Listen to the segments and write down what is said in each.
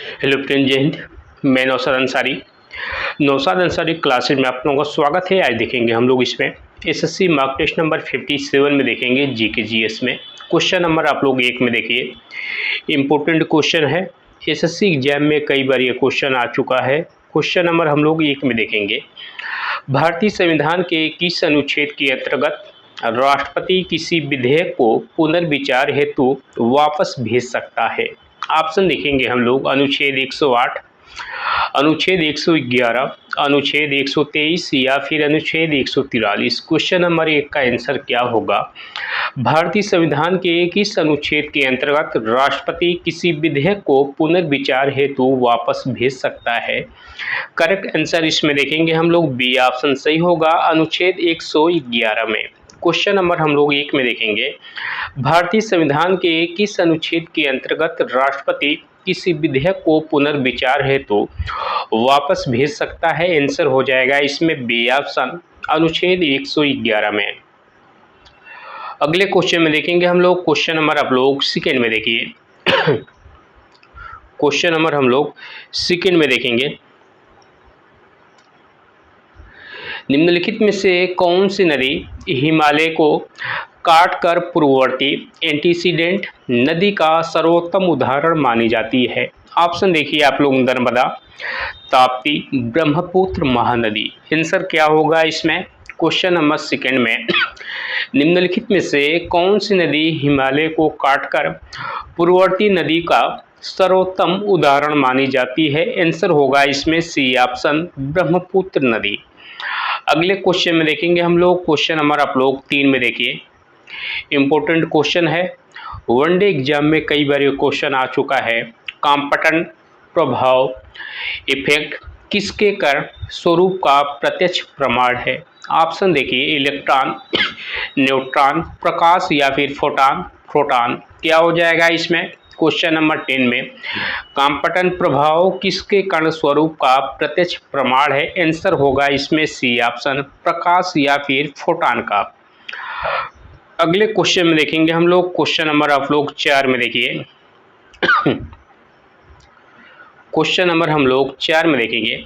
Hello friend, जय हिंद। मैं Naushad Ansari classes में आप लोगों का स्वागत है। आज देखेंगे हम लोग इसमें एसएससी मार्क टेस्ट नंबर 57 में देखेंगे जीके जीएस में क्वेश्चन नंबर आप लोग 1 में देखिए। इम्पोर्टेंट क्वेश्चन है, एसएससी एग्जाम में कई बार ये क्वेश्चन आ चुका है। क्वेश्चन नंबर हम लोग 1 में देखेंगे। भारतीय संविधान के किस अनुच्छेद के अंतर्गत राष्ट्रपति किसी विधेयक को पुनर्विचार हेतु वापस भेज सकता है? ऑप्शन देखेंगे हम लोग। अनुच्छेद 108, अनुच्छेद 111, अनुच्छेद 123 या फिर अनुच्छेद 143। क्वेश्चन नंबर 1 का आंसर क्या होगा? भारतीय संविधान के किस अनुच्छेद के अंतर्गत राष्ट्रपति किसी विधेयक को पुनर्विचार हेतु वापस भेज सकता है? करेक्ट आंसर इसमें देखेंगे हम लोग बी ऑप्शन सही होगा, अनुच्छेद 111 में। क्वेश्चन नंबर हम लोग 1 में देखेंगे। भारतीय संविधान के किस अनुच्छेद के अंतर्गत राष्ट्रपति किसी विधेयक को पुनर्विचार हेतु वापस भेज सकता है? आंसर हो जाएगा इसमें बी ऑप्शन, अनुच्छेद 111 में। अगले क्वेश्चन में देखेंगे हम लोग। क्वेश्चन नंबर आप लोग सेकेंड में देखिए। क्वेश्चन नंबर हम लोग सेकेंड में देखेंगे। निम्नलिखित में से कौन सी नदी हिमालय को काटकर पूर्ववर्ती एंटीसीडेंट नदी का सर्वोत्तम उदाहरण मानी जाती है? ऑप्शन देखिए आप लोग। नर्मदा, ताप्ती, ब्रह्मपुत्र, महानदी। आंसर क्या होगा इसमें? क्वेश्चन नंबर सेकेंड में निम्नलिखित में से कौन सी नदी हिमालय को काटकर पूर्ववर्ती नदी का सर्वोत्तम उदाहरण मानी जाती है? आंसर होगा इसमें सी ऑप्शन, ब्रह्मपुत्र नदी। अगले क्वेश्चन में देखेंगे हम लोग। क्वेश्चन नंबर आप लोग 3 में देखिए। इम्पोर्टेंट क्वेश्चन है, वनडे एग्जाम में कई बार ये क्वेश्चन आ चुका है। कॉम्पटन प्रभाव इफेक्ट किसके कर स्वरूप का प्रत्यक्ष प्रमाण है? ऑप्शन देखिए। इलेक्ट्रॉन, न्यूट्रॉन, प्रकाश या फिर फोटॉन। प्रोटॉन। क्या हो जाएगा इसमें? क्वेश्चन नंबर 10 में कॉम्पटन प्रभाव किसके कण स्वरूप का प्रत्यक्ष प्रमाण है? आंसर होगा इसमें सी ऑप्शन, प्रकाश या फिर फोटॉन का। अगले क्वेश्चन में देखेंगे हम लोग। क्वेश्चन नंबर आप लोग 4 में देखिए। क्वेश्चन नंबर हम लोग 4 में देखेंगे।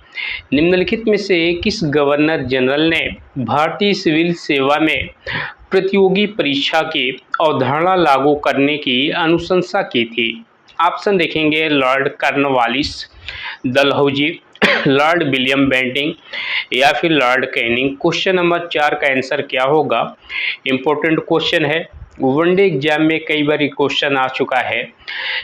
निम्नलिखित में से किस गवर्नर जनरल ने भारतीय सिविल सेवा में प्रतियोगी परीक्षा की अवधारणा लागू करने की अनुशंसा की थी? ऑप्शन देखेंगे। Lord Cornwallis, Dalhousie, Lord William Bentinck या फिर लॉर्ड कैनिंग। क्वेश्चन नंबर 4 का आंसर क्या होगा? इम्पोर्टेंट क्वेश्चन है, वनडे एग्जाम में कई बार क्वेश्चन आ चुका है।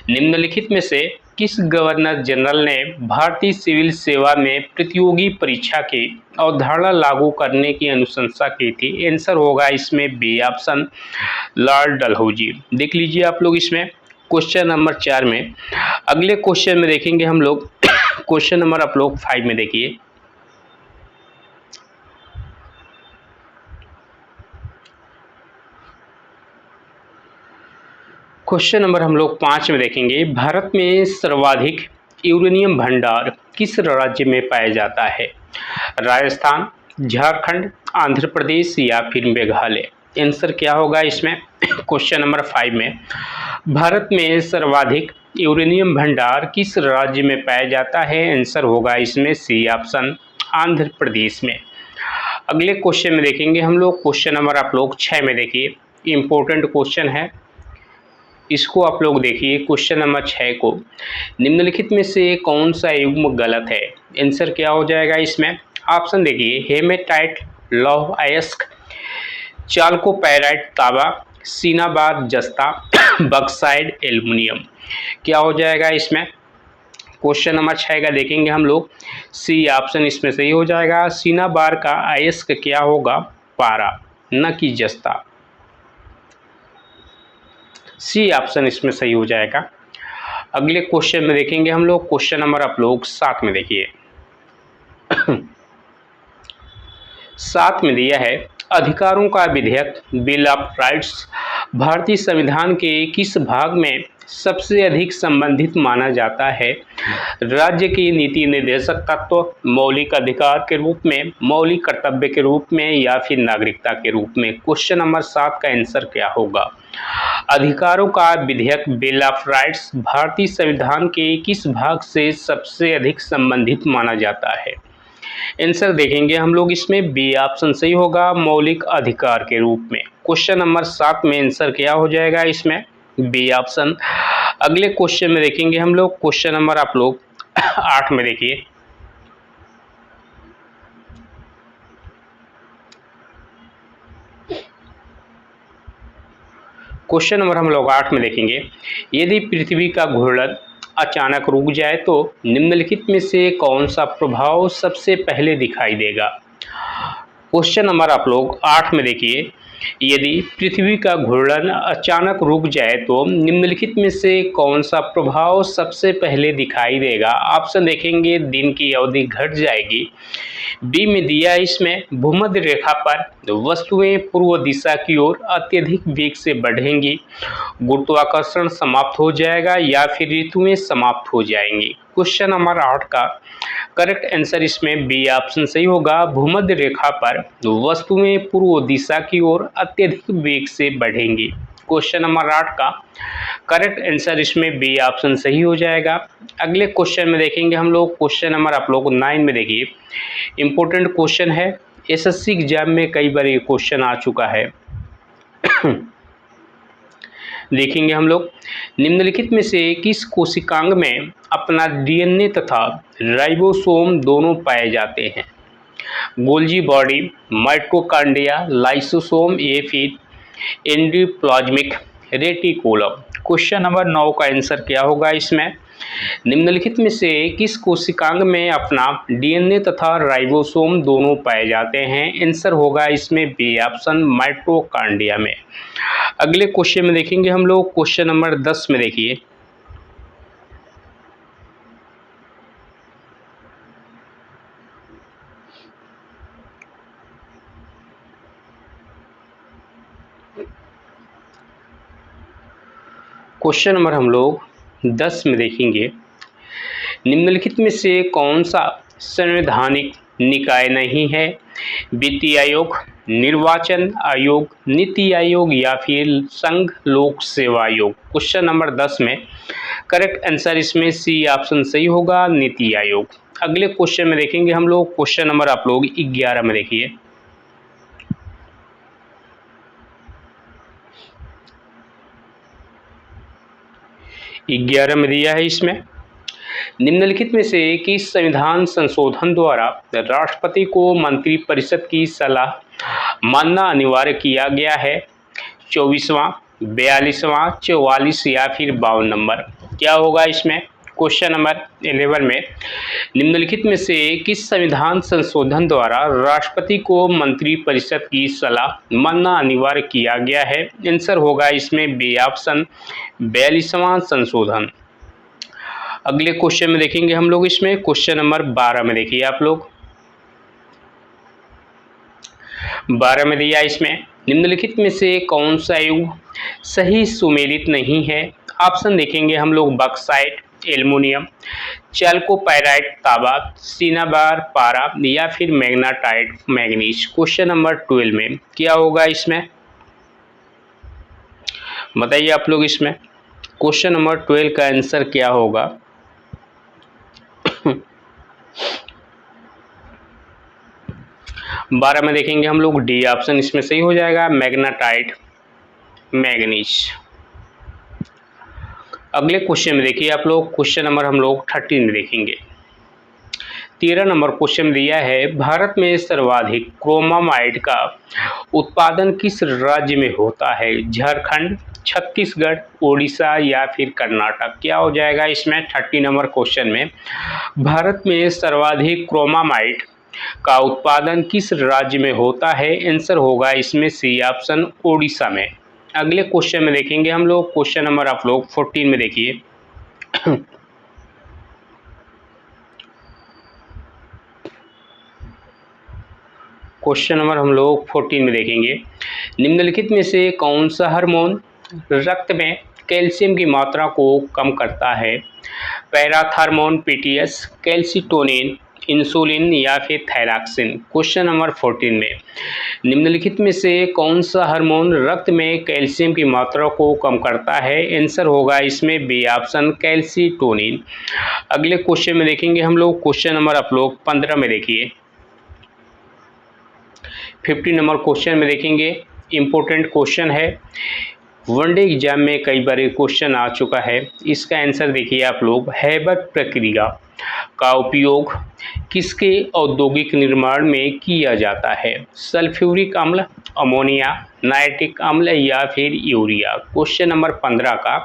निम्नलिखित में से किस गवर्नर जनरल ने भारतीय सिविल सेवा में प्रतियोगी परीक्षा की अवधारणा लागू करने की अनुशंसा की थी? आंसर होगा इसमें बी ऑप्शन, लॉर्ड डलहौजी। देख लीजिए आप लोग इसमें क्वेश्चन नंबर 4 में। अगले क्वेश्चन में देखेंगे हम लोग। क्वेश्चन नंबर आप लोग 5 में देखिए। क्वेश्चन नंबर हम लोग 5 में देखेंगे। भारत में सर्वाधिक यूरेनियम भंडार किस राज्य में पाया जाता है? राजस्थान, झारखंड, आंध्र प्रदेश या फिर मेघालय। आंसर क्या होगा इसमें? क्वेश्चन नंबर 5 में भारत में सर्वाधिक यूरेनियम भंडार किस राज्य में पाया जाता है? आंसर होगा इसमें सी ऑप्शन, आंध्र प्रदेश में। अगले क्वेश्चन में देखेंगे हम लोग। क्वेश्चन नंबर आप लोग 6 में देखिए। इम्पोर्टेंट क्वेश्चन है, इसको आप लोग देखिए। क्वेश्चन नंबर 6 को, निम्नलिखित में से कौन सा युग्म गलत है? आंसर क्या हो जाएगा इसमें? ऑप्शन देखिए। हेमेटाइट, लौह अयस्क, चाल्कोपैराइट तांबा, सिनाबाद जस्ता, बक्साइड एल्युमिनियम। क्या हो जाएगा इसमें? क्वेश्चन नंबर 6 का देखेंगे हम लोग। सी ऑप्शन इसमें सही हो जाएगा। सिनाबार का अयस्क क्या होगा? पारा, न कि जस्ता। सी ऑप्शन इसमें सही हो जाएगा। अगले क्वेश्चन में देखेंगे हम लोग। क्वेश्चन नंबर आप लोग 7 में देखिए। 7 में दिया है, अधिकारों का विधेयक बिल ऑफ राइट्स भारतीय संविधान के किस भाग में सबसे अधिक संबंधित माना जाता है? राज्य की नीति निर्देशक तत्व, मौलिक अधिकार के रूप में, मौलिक कर्तव्य के रूप में या फिर नागरिकता के रूप में। क्वेश्चन नंबर 7 का आंसर क्या होगा? अधिकारों का विधेयक बिल ऑफ राइट्स भारतीय संविधान के किस भाग से सबसे अधिक संबंधित माना जाता है? आंसर देखेंगे हम लोग इसमें बी ऑप्शन सही होगा, मौलिक अधिकार के रूप में। क्वेश्चन नंबर 7 में आंसर क्या हो जाएगा इसमें? B option. अगले क्वेश्चन में देखेंगे हम लोग, क्वेश्चन नंबर आप लोग 8 में देखिए। क्वेश्चन नंबर हम लोग 8 में देखेंगे, यदि पृथ्वी का घूर्णन अचानक रुक जाए तो निम्नलिखित में से कौन सा प्रभाव सबसे पहले दिखाई देगा? क्वेश्चन नंबर आप लोग 8 में देखिए, यदि पृथ्वी का घूर्णन अचानक रुक जाए तो निम्नलिखित में से कौन सा प्रभाव सबसे पहले दिखाई देगा? ऑप्शन देखेंगे, दिन की अवधि घट जाएगी। बी में दिया है इसमें, भूमध्य रेखा पर वस्तुएं पूर्व दिशा की ओर अत्यधिक वेग से बढ़ेंगी, गुरुत्वाकर्षण समाप्त हो जाएगा या फिर ऋतुएं समाप्त हो जाएंगी। क्वेश्चन नंबर 8 का करेक्ट आंसर इसमें बी ऑप्शन सही होगा, भूमध्य रेखा पर वस्तुएं पूर्व दिशा की ओर अत्यधिक वेग से बढ़ेंगी। क्वेश्चन नंबर 8 का करेक्ट आंसर इसमें बी ऑप्शन सही हो जाएगा। अगले क्वेश्चन में देखेंगे हम लोग, क्वेश्चन नंबर आप लोग 9 में देखिए, इंपॉर्टेंट क्वेश्चन है, एसएससी एग्जाम में कई बार ये क्वेश्चन आ चुका है। देखेंगे हम लोग, निम्नलिखित में से किस कोशिकांग में अपना डीएनए तथा राइबोसोम दोनों पाए जाते हैं? गोल्जी बॉडी, माइटोकॉन्ड्रिया, लाइसोसोम या फिर एंडोप्लाज्मिक रेटिकुलम। क्वेश्चन नंबर 9 का आंसर क्या होगा इसमें? निम्नलिखित में से किस कोशिकांग में अपना डीएनए तथा राइबोसोम दोनों पाए जाते हैं? आंसर होगा इसमें बी ऑप्शन, माइटोकॉन्ड्रिया में। अगले क्वेश्चन में देखेंगे हम लोग, क्वेश्चन नंबर 10 में देखिए, क्वेश्चन नंबर हम लोग 10 में देखेंगे, निम्नलिखित में से कौन सा संवैधानिक निकाय नहीं है? वित्तीय आयोग, निर्वाचन आयोग, नीति आयोग या फिर संघ लोक सेवा आयोग। क्वेश्चन नंबर 10 में करेक्ट आंसर इसमें सी ऑप्शन सही होगा, नीति आयोग। अगले क्वेश्चन में देखेंगे हम लोग, क्वेश्चन नंबर आप लोग 11 में देखिए, में दिया है इसमें, निम्नलिखित में से किस संविधान संशोधन द्वारा राष्ट्रपति को मंत्रिपरिषद की सलाह मानना अनिवार्य किया गया है? 24वां, 42वां, 44 या फिर 52 नंबर। क्या होगा इसमें? क्वेश्चन नंबर 11 में निम्नलिखित में से किस संविधान संशोधन द्वारा राष्ट्रपति को मंत्रिपरिषद की सलाह मानना अनिवार्य किया गया है? आंसर होगा इसमें बी ऑप्शन, 42वां संशोधन। अगले क्वेश्चन में देखेंगे हम लोग इसमें, क्वेश्चन नंबर 12 में देखिए आप लोग, 12 में दिया इसमें, निम्नलिखित में से कौन सा युग सही सुमेलित नहीं है? ऑप्शन देखेंगे हम लोग, बक्साइट, एल्युमिनियम, चैल्कोपाइराइट तांबा, सिनाबार पारा या फिर मैग्नेटाइट मैग्नीज। क्वेश्चन नंबर 12 में क्या होगा इसमें? बताइए आप लोग इसमें क्वेश्चन नंबर 12 का आंसर क्या होगा? 12 में देखेंगे हम लोग, डी ऑप्शन इसमें सही हो जाएगा, मैग्नेटाइट मैग्नीज। अगले क्वेश्चन में देखिए आप लोग, क्वेश्चन नंबर हम लोग 13 में देखेंगे। 13 नंबर क्वेश्चन दिया है, भारत में सर्वाधिक क्रोमामाइट का उत्पादन किस राज्य में होता है? झारखंड, छत्तीसगढ़, उड़ीसा या फिर कर्नाटक। क्या हो जाएगा इसमें? 30 नंबर क्वेश्चन में भारत में सर्वाधिक क्रोमामाइट का उत्पादन किस राज्य में होता है? आंसर होगा इसमें सी ऑप्शन, उड़ीसा में। अगले क्वेश्चन में देखेंगे हम लोग, क्वेश्चन नंबर आप लोग 14 में देखिए। क्वेश्चन नंबर हम लोग 14 में देखेंगे, निम्नलिखित में से कौन सा हार्मोन रक्त में कैल्शियम की मात्रा को कम करता है? पैराथार्मोन, पीटीएस, कैल्सिटोनिन इंसुलिन या फिर थायरॉक्सिन। क्वेश्चन नंबर 14 में निम्नलिखित में से कौन सा हार्मोन रक्त में कैल्शियम की मात्रा को कम करता है? आंसर होगा इसमें बी ऑप्शन कैल्सीटोनिन। अगले क्वेश्चन में देखेंगे हम लोग, क्वेश्चन नंबर आप लोग 15 में देखिए। 50 नंबर क्वेश्चन में देखेंगे, इम्पोर्टेंट क्वेश्चन है, वनडे एग्जाम में कई बार क्वेश्चन आ चुका है। इसका आंसर देखिए आप लोग, हैबर्ट प्रक्रिया का उपयोग किसके औद्योगिक निर्माण में किया जाता है? सल्फ्यूरिक अम्ल, अमोनिया, नाइट्रिक अम्ल या फिर यूरिया। क्वेश्चन नंबर 15 का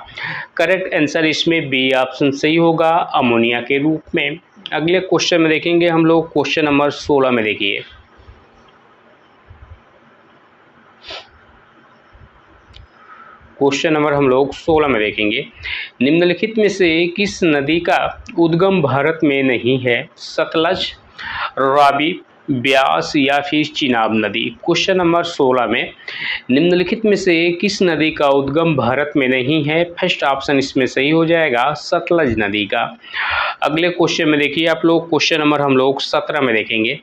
करेक्ट आंसर इसमें बी ऑप्शन सही होगा, अमोनिया के रूप में। अगले क्वेश्चन में देखेंगे हम लोग, क्वेश्चन नंबर 16 में देखिए। क्वेश्चन नंबर हम लोग 16 में देखेंगे, निम्नलिखित में से किस नदी का उद्गम भारत में नहीं है? सतलज, रावी, ब्यास या फिर चिनाब नदी। क्वेश्चन नंबर 16 में निम्नलिखित में से किस नदी का उद्गम भारत में नहीं है? फर्स्ट ऑप्शन इसमें सही हो जाएगा, सतलज नदी का। अगले क्वेश्चन में देखिए आप लोग, क्वेश्चन नंबर हम लोग 17 में देखेंगे।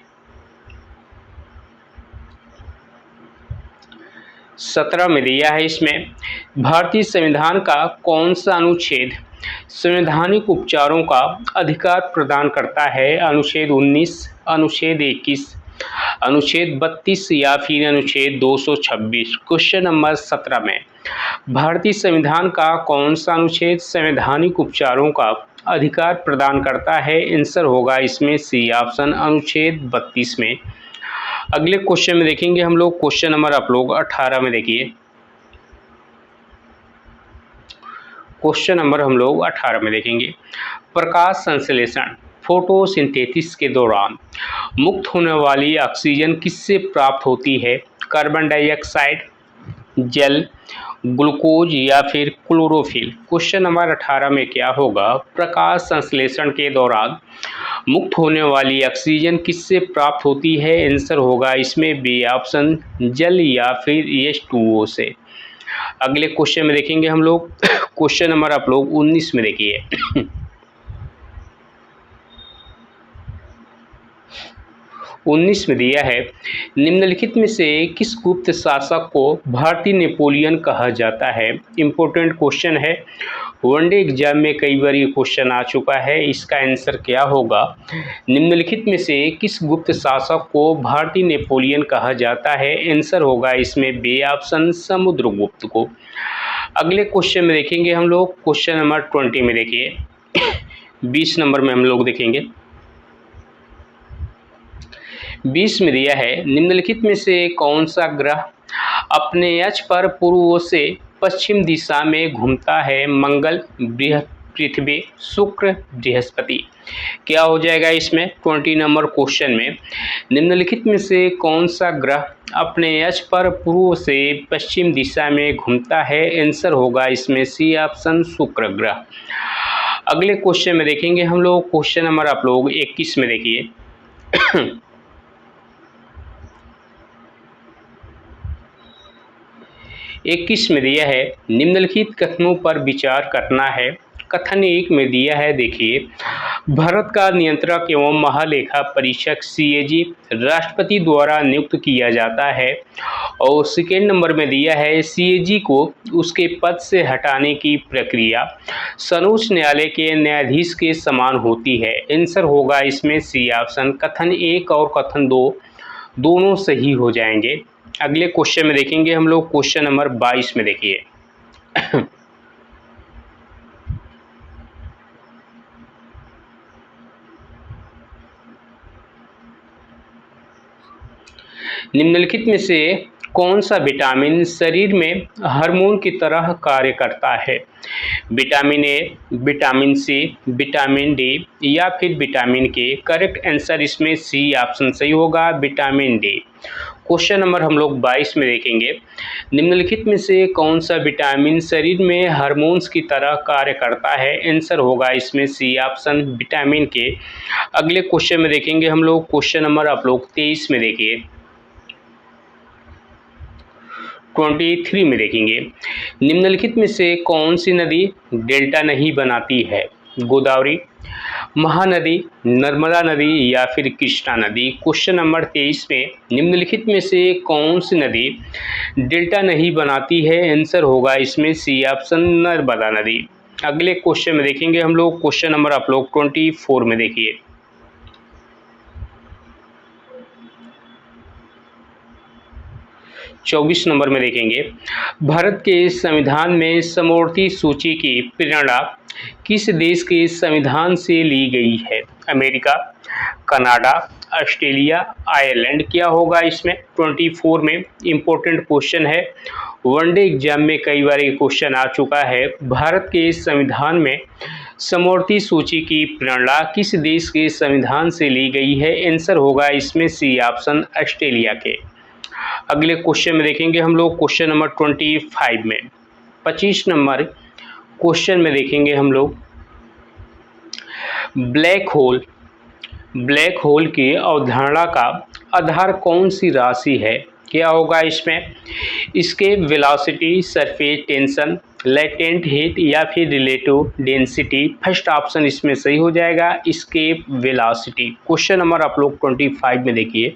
17 में दिया है इसमें, भारतीय संविधान का कौन सा अनुच्छेद संवैधानिक उपचारों का अधिकार प्रदान करता है? अनुच्छेद 19, अनुच्छेद 21, अनुच्छेद 32 या फिर अनुच्छेद 226। क्वेश्चन नंबर 17 में भारतीय संविधान का कौन सा अनुच्छेद संवैधानिक उपचारों का अधिकार प्रदान करता है? आंसर होगा इसमें सी ऑप्शन, अनुच्छेद 32 में। अगले क्वेश्चन में देखेंगे हम लोग, क्वेश्चन नंबर आप लोग 18 में देखिए। क्वेश्चन नंबर हम लोग 18 में देखेंगे, प्रकाश संश्लेषण फोटोसिंथेसिस के दौरान मुक्त होने वाली ऑक्सीजन किससे प्राप्त होती है? कार्बन डाइऑक्साइड, जल, ग्लूकोज या फिर क्लोरोफिल। क्वेश्चन नंबर 18 में क्या होगा, प्रकाश संश्लेषण के दौरान मुक्त होने वाली ऑक्सीजन किससे प्राप्त होती है? आंसर होगा इसमें बी ऑप्शन, जल या फिर H2O से। अगले क्वेश्चन में देखेंगे हम लोग, क्वेश्चन नंबर आप लोग 19 में देखिए। 19 में दिया है, निम्नलिखित में से किस गुप्त शासक को भारतीय नेपोलियन कहा जाता है? इंपॉर्टेंट क्वेश्चन है, वनडे एग्जाम में कई बार ये क्वेश्चन आ चुका है। इसका आंसर क्या होगा, निम्नलिखित में से किस गुप्त शासक को भारतीय नेपोलियन कहा जाता है? आंसर होगा इसमें बी ऑप्शन, समुद्रगुप्त को। अगले क्वेश्चन में देखेंगे हम लोग, क्वेश्चन नंबर 20 में देखिए। 20 नंबर में हम लोग देखेंगे, 20 में दिया है, निम्नलिखित में से कौन सा ग्रह अपने अक्ष पर पूर्व से पश्चिम दिशा में घूमता है? मंगल, पृथ्वी, शुक्र, बृहस्पति। क्या हो जाएगा इसमें 20 नंबर क्वेश्चन में, निम्नलिखित में से कौन सा ग्रह अपने अक्ष पर पूर्व से पश्चिम दिशा में घूमता है? आंसर होगा इसमें सी ऑप्शन, शुक्र ग्रह। अगले क्वेश्चन में देखेंगे हम लोग, क्वेश्चन नंबर आप लोग 21 में देखिए। 21 में दिया है, निम्नलिखित कथनों पर विचार करना है। कथन 1 में दिया है, देखिए, भारत का नियंत्रक एवं महालेखा परीक्षक CAG राष्ट्रपति द्वारा नियुक्त किया जाता है। और सेकेंड नंबर में दिया है, CAG को उसके पद से हटाने की प्रक्रिया सर्वोच्च न्यायालय के न्यायाधीश के समान होती है। आंसर होगा इसमें सी ऑप्शन, कथन 1 और कथन 2 दोनों सही हो जाएंगे। अगले क्वेश्चन में देखेंगे हम लोग, क्वेश्चन नंबर 22 में देखिए। निम्नलिखित में से कौन सा विटामिन शरीर में हार्मोन की तरह कार्य करता है? Vitamin A, vitamin C, vitamin D या फिर विटामिन के। करेक्ट आंसर इसमें सी ऑप्शन सही होगा, विटामिन डी। क्वेश्चन नंबर हम लोग 22 में देखेंगे, निम्नलिखित में से कौन सा विटामिन शरीर में हार्मोन्स की तरह कार्य करता है? आंसर होगा इसमें सी ऑप्शन, विटामिन के। अगले क्वेश्चन में देखेंगे हम लोग, क्वेश्चन नंबर आप लोग 23 में देखिए। 23 में देखेंगे, निम्नलिखित में से कौन सी नदी डेल्टा नहीं बनाती है? गोदावरी, महानदी, नर्मदा नदी या फिर कृष्णा नदी। क्वेश्चन नंबर 23 में निम्नलिखित में से कौन सी नदी डेल्टा नहीं बनाती है? आंसर होगा इसमें सी ऑप्शन नर्मदा नदी। अगले क्वेश्चन में देखेंगे हम लोग, क्वेश्चन नंबर आप लोग 24 में देखिए। 24 नंबर में देखेंगे, भारत के संविधान में समवर्ती सूची की प्रेरणा किस देश के संविधान से ली गई है? America, Canada, Australia, Ireland. क्या होगा इसमें? 24 में इम्पोर्टेंट क्वेश्चन है, वनडे एग्जाम में कई बार ये क्वेश्चन आ चुका है। भारत के संविधान में समवर्ती सूची की प्रेरणा किस देश के संविधान से ली गई है? आंसर होगा इसमें सी ऑप्शन ऑस्ट्रेलिया के। अगले क्वेश्चन में देखेंगे हम लोग, क्वेश्चन नंबर 25 में 25 नंबर क्वेश्चन में देखेंगे हम लोग, ब्लैक होल की अवधारणा का आधार कौन सी राशि है? क्या होगा इसमें? इसके velocity, surface tension, latent heat या फिर रिलेटिव डेंसिटी। फर्स्ट ऑप्शन इसमें सही हो जाएगा, इसके वेलोसिटी। क्वेश्चन नंबर आप लोग 25 में देखिए,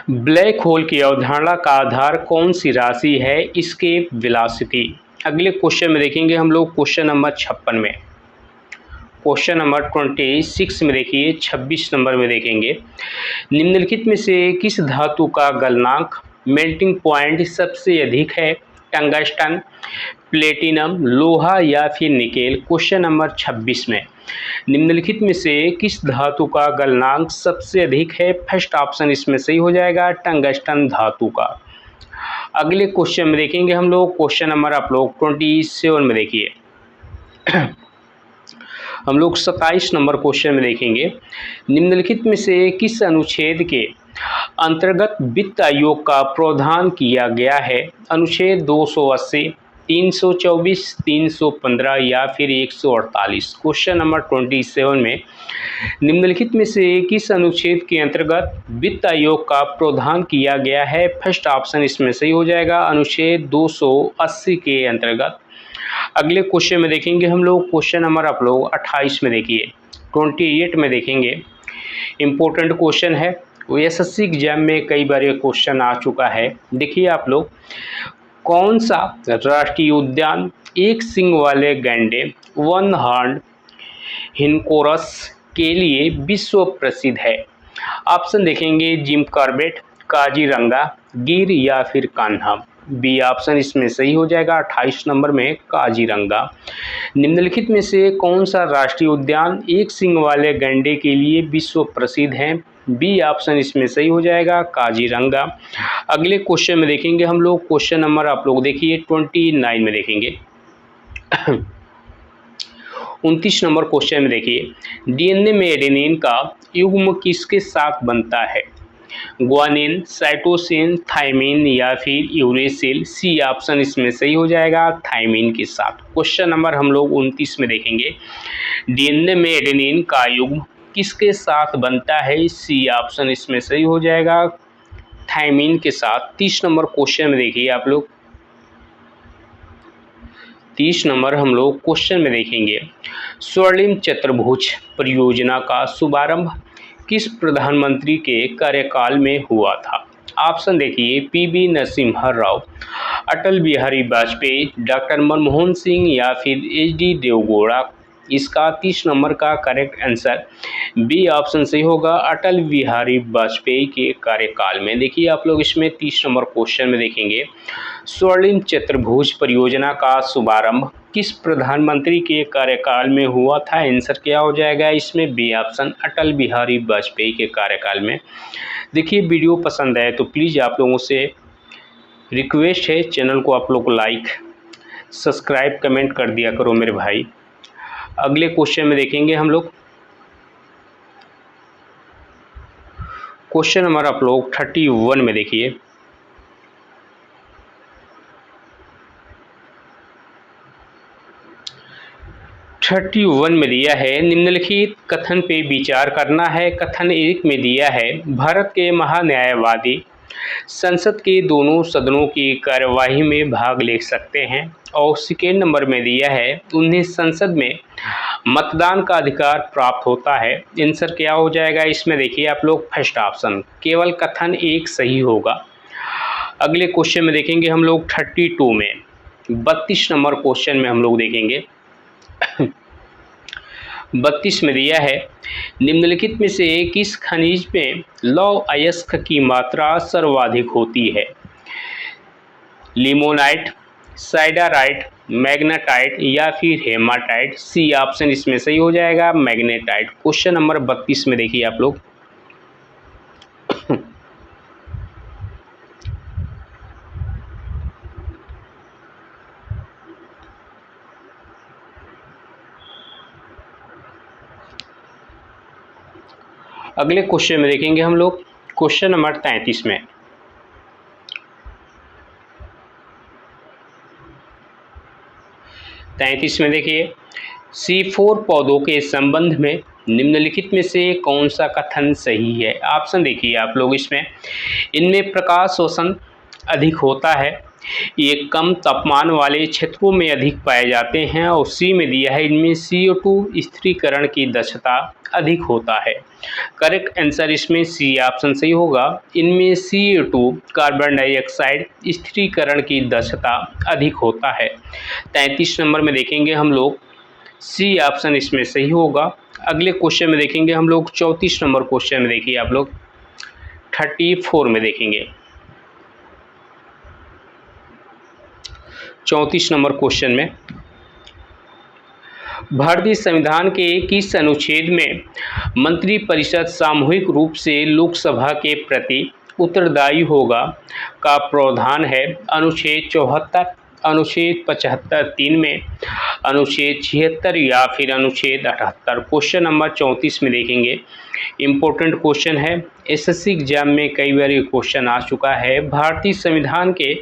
ब्लैक होल की अवधारणा का आधार कौन सी राशि है? इसके वेलोसिटी। अगले क्वेश्चन में देखेंगे हम लोग, क्वेश्चन नंबर 56 में, क्वेश्चन नंबर 26 में देखिए, 26 नंबर में देखेंगे, निम्नलिखित में से किस धातु का गलनांक, मेल्टिंग पॉइंट सबसे अधिक है? टंगस्टन, प्लेटिनम, लोहा या फिर निकेल। क्वेश्चन नंबर 26 में निम्नलिखित में से किस धातु का गलनांक सबसे अधिक है? फर्स्ट ऑप्शन इसमें सही हो जाएगा, टंगस्टन धातु का। अगले क्वेश्चन में देखेंगे हम लोग, क्वेश्चन नंबर आप लोग 27 में देखिए। हम लोग 27 नंबर क्वेश्चन में देखेंगे, निम्नलिखित में से किस अनुच्छेद के अंतर्गत वित्त आयोग का प्रावधान किया गया है? अनुच्छेद 280, 324, 315 या फिर 148। क्वेश्चन नंबर 27 में निम्नलिखित में से किस अनुच्छेद के अंतर्गत वित्त आयोग का प्रावधान किया गया है? फर्स्ट ऑप्शन इसमें सही हो जाएगा, अनुच्छेद 280 के अंतर्गत। अगले क्वेश्चन में देखेंगे हम लोग, क्वेश्चन नंबर आप लोग 28 में देखिए, 28 में देखेंगे, इम्पोर्टेंट क्वेश्चन है, एसएससी एग्जाम में कई बार ये क्वेश्चन आ चुका है। देखिए आप लोग, कौन सा राष्ट्रीय उद्यान एक सींग वाले गैंडे, वन हॉर्न हिरनोकोरस के लिए विश्व प्रसिद्ध है? ऑप्शन देखेंगे, जिम कॉर्बेट, काजीरंगा, गिर या फिर कान्हा। बी ऑप्शन इसमें सही हो जाएगा, 28 नंबर में काजीरंगा। निम्नलिखित में से कौन सा राष्ट्रीय उद्यान एक सींग वाले गैंडे के लिए विश्व प्रसिद्ध है? बी ऑप्शन इसमें सही हो जाएगा, काजीरंगा। अगले क्वेश्चन में देखेंगे हम लोग, क्वेश्चन नंबर आप लोग देखिए 29 में देखेंगे। 29 नंबर क्वेश्चन में देखिए, डीएनए में एडेनिन का युग्म किसके साथ बनता है? ग्वानिन, साइटोसिन, थाइमिन या फिर यूरेसिल। सी ऑप्शन इसमें सही हो जाएगा, थाइमिन के साथ। क्वेश्चन नंबर हम लोग 29 में देखेंगे, डीएनए में एडेनिन का युग्म किसके साथ बनता है? सी ऑप्शन इसमें सही हो जाएगा, थाइमिन के साथ। 30 नंबर क्वेश्चन में देखिए आप लोग, 30 नंबर हम लोग क्वेश्चन में देखेंगे, स्वर्णिम चतुर्भुज परियोजना का शुभारंभ किस प्रधानमंत्री के कार्यकाल में हुआ था? ऑप्शन देखिए, पीवी नरसिम्हा राव, अटल बिहारी वाजपेयी, डॉक्टर मनमोहन सिंह या फिर एचडी देवगौड़ा। इसका 30 नंबर का करेक्ट आंसर बी ऑप्शन सही होगा, अटल बिहारी वाजपेयी के कार्यकाल में। देखिए आप लोग इसमें 30 नंबर क्वेश्चन में देखेंगे, स्वर्णिम चतुर्भुज परियोजना का शुभारंभ किस प्रधानमंत्री के कार्यकाल में हुआ था? आंसर क्या हो जाएगा इसमें? बी ऑप्शन, अटल बिहारी वाजपेयी के कार्यकाल में। देखिए वीडियो पसंद आए तो प्लीज़ आप लोगों से रिक्वेस्ट है, चैनल को आप लोग लाइक सब्सक्राइब कमेंट कर दिया करो मेरे भाई। अगले क्वेश्चन में देखेंगे हम लोग, क्वेश्चन नंबर आप लोग 31 में देखिए, 31 में दिया है, निम्नलिखित कथन पे विचार करना है। कथन 1 में दिया है, भारत के महान्यायवादी संसद के दोनों सदनों की कार्यवाही में भाग ले सकते हैं। और सेकेंड नंबर में दिया है उन्हें संसद में मतदान का अधिकार प्राप्त होता है। आंसर क्या हो जाएगा इसमें, देखिए आप लोग फर्स्ट ऑप्शन, केवल कथन एक सही होगा। अगले क्वेश्चन में देखेंगे हम लोग 32 में 32 नंबर क्वेश्चन में हम लोग देखेंगे 32 में दिया है निम्नलिखित में से किस खनिज में लौह अयस्क की मात्रा सर्वाधिक होती है। लिमोनाइट, साइडाराइट, मैग्नेटाइट या फिर हेमाटाइट। सी ऑप्शन इसमें सही हो जाएगा, मैग्नेटाइट। क्वेश्चन नंबर 32 में देखिए आप लोग अगले क्वेश्चन में देखेंगे हम लोग क्वेश्चन नंबर 33 में 33 में देखिए C4 पौधों के संबंध में निम्नलिखित में से कौन सा कथन सही है। ऑप्शन देखिए आप लोग इसमें, इनमें प्रकाश शोषण अधिक होता है, ये कम तापमान वाले क्षेत्रों में अधिक पाए जाते हैं। और सी में दिया है इनमें CO2 स्थिरीकरण की दक्षता अधिक होता है। करेक्ट आंसर इसमें सी ऑप्शन सही होगा, इनमें CO2 कार्बन डाइऑक्साइड स्थिरीकरण की दक्षता अधिक होता है। 33 नंबर में देखेंगे हम लोग सी ऑप्शन इसमें सही होगा। अगले क्वेश्चन में देखेंगे हम लोग 34 नंबर क्वेश्चन में देखिए आप लोग 34 में देखेंगे 34 नंबर क्वेश्चन में भारतीय संविधान के किस अनुच्छेद में मंत्रिपरिषद सामूहिक रूप से लोकसभा के प्रति उत्तरदायी होगा का प्रावधान है। अनुच्छेद 74, अनुच्छेद 75(3) में, अनुच्छेद 76 या फिर अनुच्छेद 78। क्वेश्चन नंबर 34 में देखेंगे, इम्पोर्टेंट क्वेश्चन है, एसएससी एग्जाम में कई बार ये क्वेश्चन आ चुका है। भारतीय संविधान के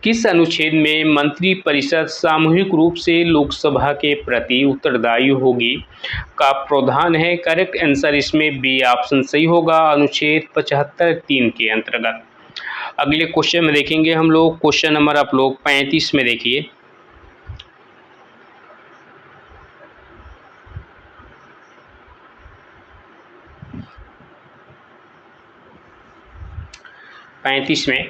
किस अनुच्छेद में मंत्रिपरिषद सामूहिक रूप से लोकसभा के प्रति उत्तरदायी होगी का प्रावधान है। करेक्ट आंसर इसमें बी ऑप्शन सही होगा, अनुच्छेद 75(3) के अंतर्गत। अगले क्वेश्चन में देखेंगे हम लोग क्वेश्चन नंबर आप लोग 35 में देखिए 35 में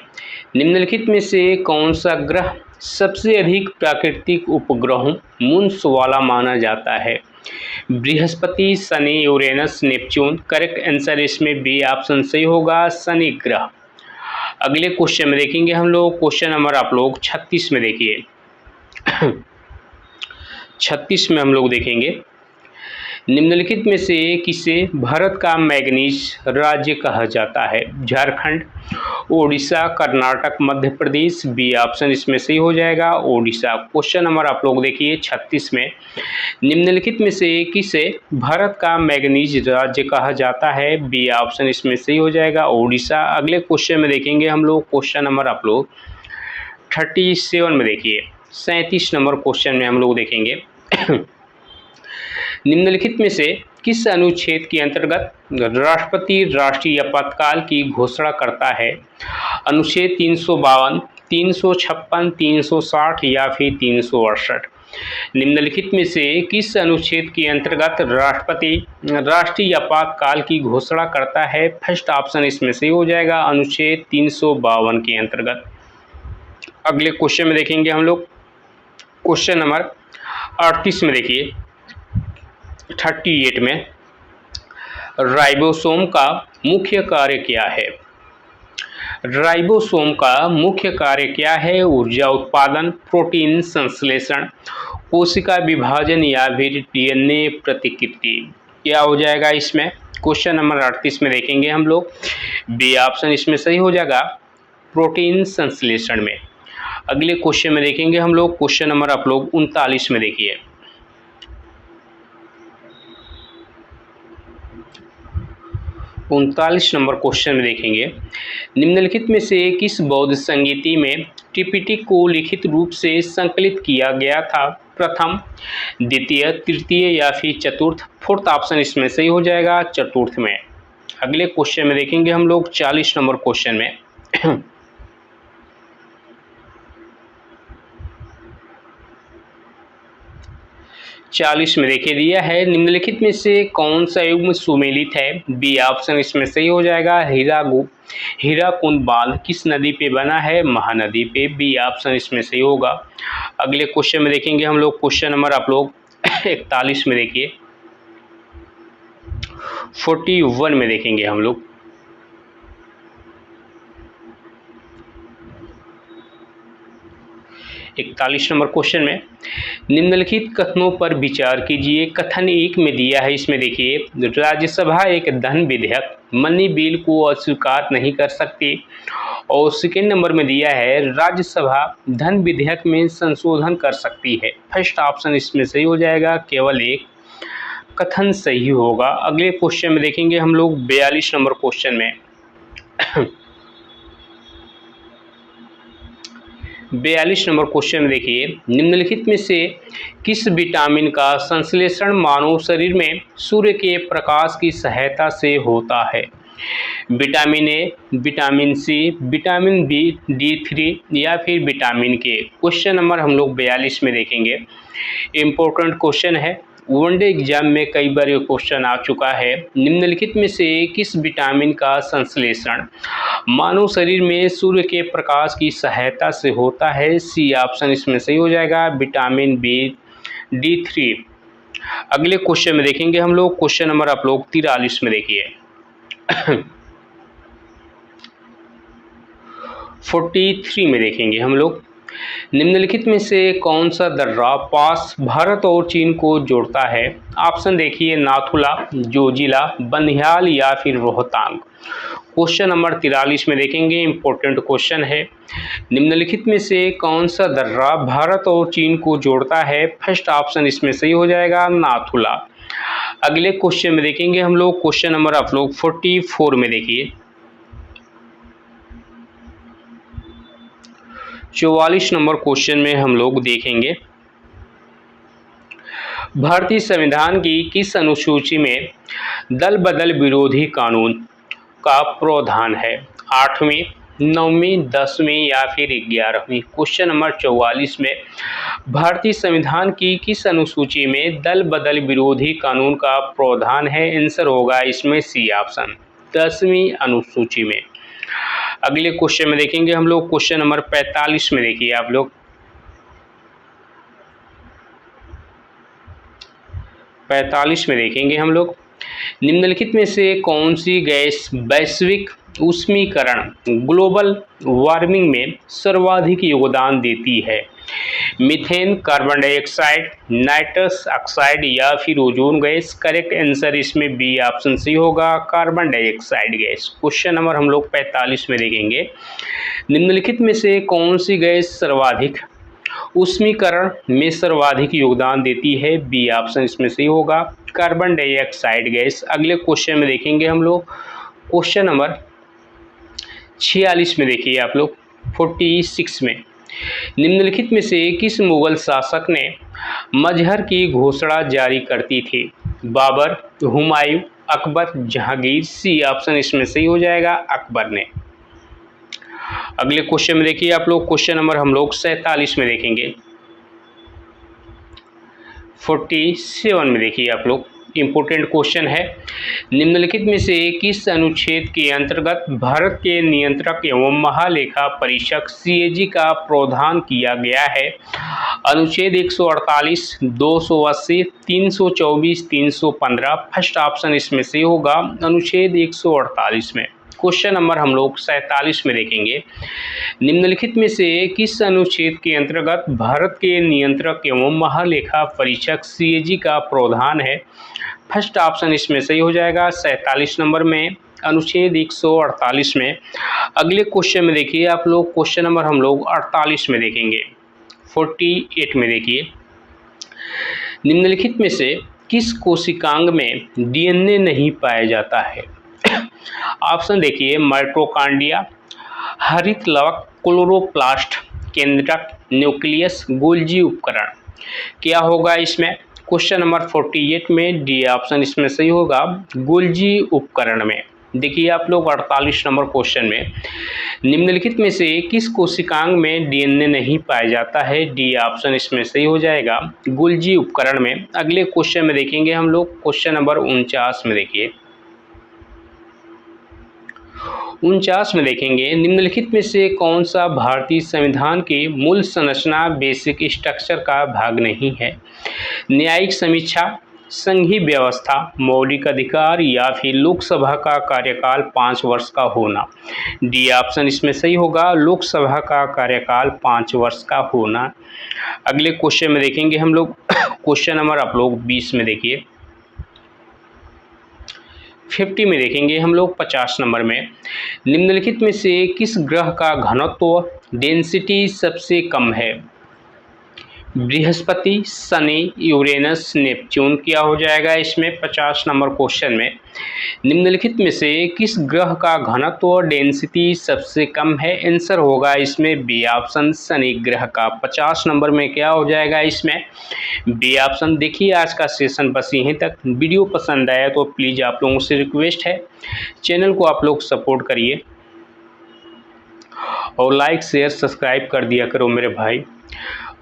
निम्नलिखित में से कौन सा ग्रह सबसे अधिक प्राकृतिक उपग्रहों मून्स वाला माना जाता है। Brihaspati, Shani, Uranus, Neptune. Correct answer इसमें बी ऑप्शन सही होगा, शनि ग्रह। अगले क्वेश्चन में देखेंगे हम लोग क्वेश्चन नंबर आप लोग 36 में देखिए 36 में हम लोग देखेंगे निम्नलिखित में से किसे भारत का मैग्नीज राज्य कहा जाता है। झारखंड, ओडिशा, कर्नाटक, मध्य प्रदेश। बी ऑप्शन इसमें सही हो जाएगा, ओडिशा। क्वेश्चन नंबर आप लोग देखिए 36 में निम्नलिखित में से किसे भारत का मैग्नीज राज्य कहा जाता है। बी ऑप्शन इसमें सही हो जाएगा, ओडिशा। अगले क्वेश्चन में देखेंगे हम लोग क्वेश्चन नंबर आप लोग 37 में देखिए 37 नंबर क्वेश्चन में हम लोग देखेंगे निम्नलिखित में से किस अनुच्छेद के अंतर्गत राष्ट्रपति राष्ट्रीय आपातकाल की घोषणा करता है। अनुच्छेद 352, 356, 360 या फिर 368। निम्नलिखित में से किस अनुच्छेद के अंतर्गत राष्ट्रपति राष्ट्रीय आपातकाल की घोषणा करता है। फर्स्ट ऑप्शन इसमें सही हो जाएगा, अनुच्छेद 352 के अंतर्गत। अगले क्वेश्चन में देखेंगे हम लोग क्वेश्चन नंबर 38 में देखिए 38 में राइबोसोम का मुख्य कार्य क्या है। राइबोसोम का मुख्य कार्य क्या है। ऊर्जा उत्पादन, प्रोटीन संश्लेषण, कोशिका विभाजन या फिर डीएनए प्रतिकृति। क्या हो जाएगा इसमें, क्वेश्चन नंबर 38 में देखेंगे हम लोग बी ऑप्शन इसमें सही हो जाएगा, प्रोटीन संश्लेषण में। अगले क्वेश्चन में देखेंगे हम लोग क्वेश्चन नंबर आप लोग 39 में देखिए 39 नंबर क्वेश्चन में देखेंगे निम्नलिखित में से किस बौद्ध संगीति में त्रिपिटक को लिखित रूप से संकलित किया गया था। प्रथम, द्वितीय, तृतीय या फिर चतुर्थ। फोर्थ ऑप्शन इसमें सही हो जाएगा, चतुर्थ में। अगले क्वेश्चन में देखेंगे हम लोग 40 नंबर क्वेश्चन में 40 में देखिए दिया है, निम्नलिखित में से कौन सा युग्म सुमेलित है? बी ऑप्शन इसमें सही हो जाएगा। हीराकुंड बांध किस नदी पे बना है? महानदी पे। बी ऑप्शन इसमें सही होगा। अगले क्वेश्चन में देखेंगे हम लोग, क्वेश्चन नंबर आप लोग 41 में देखिए, 41 में देखेंगे हम लोग। इकतालीस नंबर क्वेश्चन में, निम्नलिखित कथनों पर विचार कीजिए। कथन 1 में दिया है, इसमें देखिए, राज्यसभा एक धन विधेयक मनी बिल को अस्वीकार नहीं कर सकती। और सेकेंड नंबर में दिया है, राज्यसभा धन विधेयक में संशोधन कर सकती है। फर्स्ट ऑप्शन इसमें सही हो जाएगा, केवल एक कथन सही होगा। अगले क्वेश्चन में देखेंगे हम लोग 42 नंबर क्वेश्चन में 42 नंबर क्वेश्चन में देखिए, निम्नलिखित में से किस विटामिन का संश्लेषण मानव शरीर में सूर्य के प्रकाश की सहायता से होता है? Vitamin A, vitamin C, vitamin B, D3 या फिर विटामिन के। क्वेश्चन नंबर हम लोग 42 में देखेंगे। इम्पोर्टेंट क्वेश्चन है, वनडे एग्जाम में कई बार ये क्वेश्चन आ चुका है। निम्नलिखित में से किस विटामिन का संश्लेषण मानव शरीर में सूर्य के प्रकाश की सहायता से होता है? सी ऑप्शन इसमें सही हो जाएगा, विटामिन बी, D3। अगले क्वेश्चन में देखेंगे हम लोग, क्वेश्चन नंबर आप लोग 43 में देखिए 43 में देखेंगे हम लोग, निम्नलिखित में से कौन सा दर्रा पास भारत और चीन को जोड़ता है? ऑप्शन देखिए, नाथुला, जोजिला, बंदयाल या फिर रोहतांग। क्वेश्चन नंबर 43 में देखेंगे, इंपॉर्टेंट क्वेश्चन है, निम्नलिखित में से कौन सा दर्रा भारत और चीन को जोड़ता है? फर्स्ट ऑप्शन इसमें सही हो जाएगा, नाथुला। अगले क्वेश्चन में देखेंगे हम लोग, क्वेश्चन नंबर आप लोग 44 में देखिए 44 नंबर क्वेश्चन में हम लोग देखेंगे, भारतीय संविधान की किस अनुसूची में दल बदल विरोधी कानून का प्रावधान है? 8वीं, 9वीं, 10वीं या फिर 11वीं। क्वेश्चन नंबर 44 में, भारतीय संविधान की किस अनुसूची में दल बदल विरोधी कानून का प्रावधान है? आंसर होगा इसमें सी ऑप्शन, 10वीं अनुसूची में। अगले क्वेश्चन में देखेंगे हम लोग, क्वेश्चन नंबर 45 में देखिए आप लोग 45 में देखेंगे हम लोग, निम्नलिखित में से कौन सी गैस वैश्विक ऊष्मीकरण ग्लोबल वार्मिंग में सर्वाधिक योगदान देती है? Methane, carbon dioxide, nitrous oxide या फिर ओजोन गैस। करेक्ट आंसर इसमें बी ऑप्शन सी होगा, carbon dioxide gas. Question number हम लोग 45 में देखेंगे, निम्नलिखित में से कौन सी गैस सर्वाधिक ऊष्मीकरण में सर्वाधिक योगदान देती है? बी ऑप्शन इसमें सही होगा, कार्बन डाइऑक्साइड गैस। अगले क्वेश्चन में देखेंगे हम लोग, क्वेश्चन नंबर 46 में देखिए आप लोग 46 में, निम्नलिखित में से किस मुगल शासक ने मजहर की घोषणा जारी करती थी? बाबर, हुमायूं, अकबर, जहांगीर। सी ऑप्शन इसमें सही हो जाएगा, अकबर ने। अगले क्वेश्चन में देखिए आप लोग, क्वेश्चन नंबर हम लोग 47 में देखेंगे 47 में देखिए आप लोग, इम्पोर्टेंट क्वेश्चन है, निम्नलिखित में से किस अनुच्छेद के अंतर्गत भारत के नियंत्रक एवं महालेखा परीक्षक CAG का प्रावधान किया गया है? अनुच्छेद 148, 280, 324, 315। फर्स्ट ऑप्शन इसमें से होगा, अनुच्छेद 148 में। क्वेश्चन नंबर हम लोग 47 में देखेंगे, निम्नलिखित में से किस अनुच्छेद के अंतर्गत भारत के नियंत्रक एवं महालेखा परीक्षक CAG का प्रावधान है? फर्स्ट ऑप्शन इसमें सही हो जाएगा, 47 नंबर में, अनुच्छेद 148 में। अगले क्वेश्चन में देखिए आप लोग, क्वेश्चन नंबर हम लोग 48 में देखेंगे 48 में देखिए, निम्नलिखित में से किस कोशिकांग में DNA नहीं पाया जाता है? ऑप्शन देखिए, माइटोकॉन्ड्रिया, हरित लवक, क्लोरोप्लास्ट, केंद्रक, न्यूक्लियस, गोल्जी उपकरण। क्या होगा इसमें? क्वेश्चन नंबर 48 में डी ऑप्शन इसमें सही होगा, गोल्जी उपकरण में। देखिए आप लोग 48 नंबर क्वेश्चन में निम्नलिखित में से किस कोशिकांग में डीएनए नहीं पाया जाता है? डी ऑप्शन इसमें सही हो जाएगा, गुल्जी उपकरण में। अगले क्वेश्चन में देखेंगे हम लोग क्वेश्चन नंबर 49 में। देखिए 49 में देखेंगे निम्नलिखित में से कौन सा भारतीय संविधान की मूल संरचना बेसिक स्ट्रक्चर का भाग नहीं है? न्यायिक समीक्षा, संघीय व्यवस्था, मौलिक अधिकार या फिर लोकसभा का कार्यकाल 5 वर्ष का होना। डी ऑप्शन इसमें सही होगा, लोकसभा का कार्यकाल 5 वर्ष का होना। अगले क्वेश्चन में देखेंगे हम लोग क्वेश्चन नंबर आप लोग 20 में। देखिए 50 में देखेंगे हम लोग 50 नंबर में निम्नलिखित में से किस ग्रह का घनत्व डेंसिटी सबसे कम है? Brihaspati, Shani, Uranus, Neptune. क्या हो जाएगा इसमें 50 नंबर क्वेश्चन में निम्नलिखित में से किस ग्रह का घनत्व डेंसिटी सबसे कम है? आंसर होगा इसमें बी ऑप्शन, शनि ग्रह का। 50 नंबर में क्या हो जाएगा इसमें बी ऑप्शन। देखिए आज का सेशन बस यहीं तक। वीडियो पसंद आया तो प्लीज़ आप लोगों से रिक्वेस्ट है चैनल को आप लोग सपोर्ट करिए और लाइक शेयर सब्सक्राइब कर दिया करो मेरे भाई।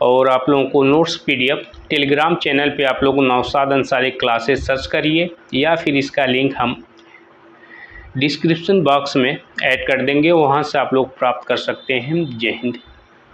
और आप लोगों को नोट्स पीडीएफ टेलीग्राम चैनल पे आप लोग नौशाद अंसारी क्लासेस सर्च करिए या फिर इसका लिंक हम डिस्क्रिप्शन बॉक्स में ऐड कर देंगे, वहाँ से आप लोग प्राप्त कर सकते हैं। जय हिंद।